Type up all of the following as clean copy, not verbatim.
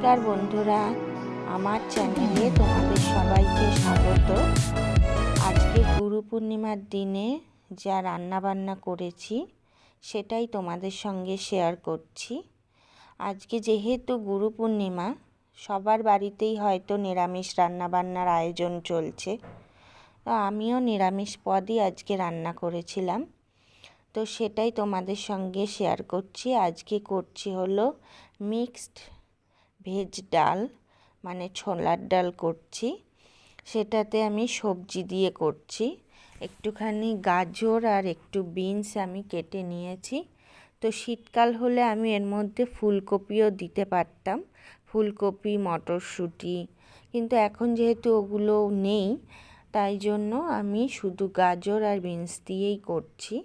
নমস্কার বন্ধুরা, আমার চ্যানেলে তোমাদের সবাইকে স্বাগত। আজকে গুরু পূর্ণিমার দিনে যা রান্নাবান্না করেছি সেটাই তোমাদের সঙ্গে শেয়ার করছি। আজকে যেহেতু গুরু পূর্ণিমা, সবার বাড়িতেই হয়তো নিরামিষ রান্নাবান্নার আয়োজন চলছে। তো আমিও নিরামিষ পদই আজকে রান্না করেছিলাম, তো সেটাই তোমাদের সঙ্গে শেয়ার করছি। আজকে করছি হলো মিক্সড ভেজ ডাল, মানে ছোলার ডাল করছি। সেটাতে আমি সবজি দিয়ে করছি। একটুখানি গাজর আর একটু বিনস আমি কেটে নিয়েছি। তো শীতকাল হলে আমি এর মধ্যে ফুলকপিও দিতে পারতাম, ফুলকপি, মটরশুঁটি, কিন্তু এখন যেহেতু ওগুলো নেই, তাই জন্য আমি শুধু গাজর আর বিনস দিয়েই করছি।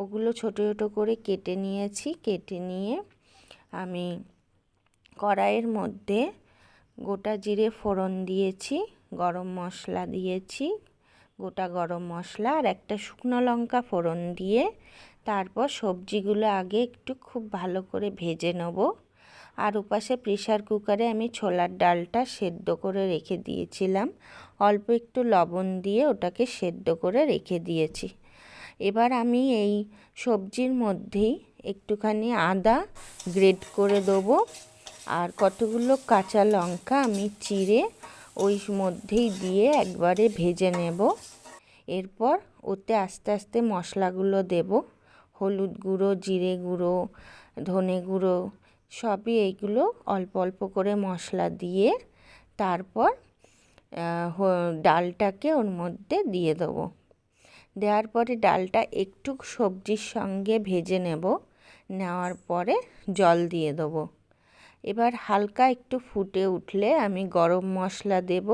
ওগুলো ছোটো ছোটো করে কেটে নিয়েছি। কেটে নিয়ে আমি কড়াইয়ের মধ্যে গোটা জিরে ফোড়ন দিয়েছি, গরম মশলা দিয়েছি, গোটা গরম মশলা আর একটা শুকনো লঙ্কা ফোড়ন দিয়ে তারপর সবজিগুলো আগে একটু খুব ভালো করে ভেজে নেব। আর ওপাশে প্রেশার কুকারে আমি ছোলার ডালটা সেদ্ধ করে রেখে দিয়েছিলাম, অল্প একটু লবণ দিয়ে ওটাকে সেদ্ধ করে রেখে দিয়েছি। এবার আমি এই সবজির মধ্যেই একটুখানি আদা গ্রেট করে দেবো আর কতগুলো কাঁচা লঙ্কা আমি চিড়ে ওই মধ্যেই দিয়ে একবারে ভেজে নেব। এরপর ওতে আস্তে আস্তে মশলাগুলো দেব, হলুদ গুঁড়ো, জিরে গুঁড়ো, ধনে গুঁড়ো, সবই এইগুলো অল্প অল্প করে মশলা দিয়ে তারপর ডালটাকে ওর মধ্যে দিয়ে দেবো। দেওয়ার পরে ডালটা একটু সবজির সঙ্গে ভেজে নেব, নেওয়ার পরে জল দিয়ে দেবো। এবার হালকা একটু ফুটে উঠলে আমি গরম মশলা দেব,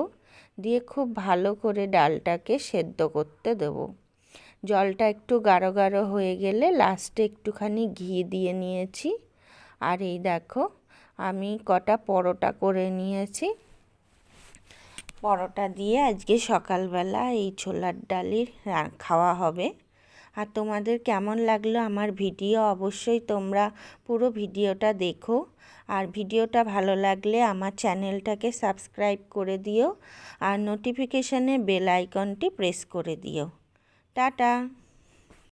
দিয়ে খুব ভালো করে ডালটাকে সেদ্ধ করতে দেব। জলটা একটু গাঢ় গাঢ় হয়ে গেলে লাস্টে একটুখানি ঘি দিয়ে নিয়েছি। আর এই দেখো, আমি কটা পরোটা করে নিয়েছি। পরোটা দিয়ে আজকে সকালবেলা এই ছোলার ডালই খাওয়া হবে। আর তোমাদের কেমন লাগলো আমার ভিডিও, অবশ্যই তোমরা পুরো ভিডিওটা দেখো। আর ভিডিওটা ভালো লাগলে আমার চ্যানেলটাকে সাবস্ক্রাইব করে দিও আর নোটিফিকেশানে বেল আইকনটি প্রেস করে দিও। টাটা।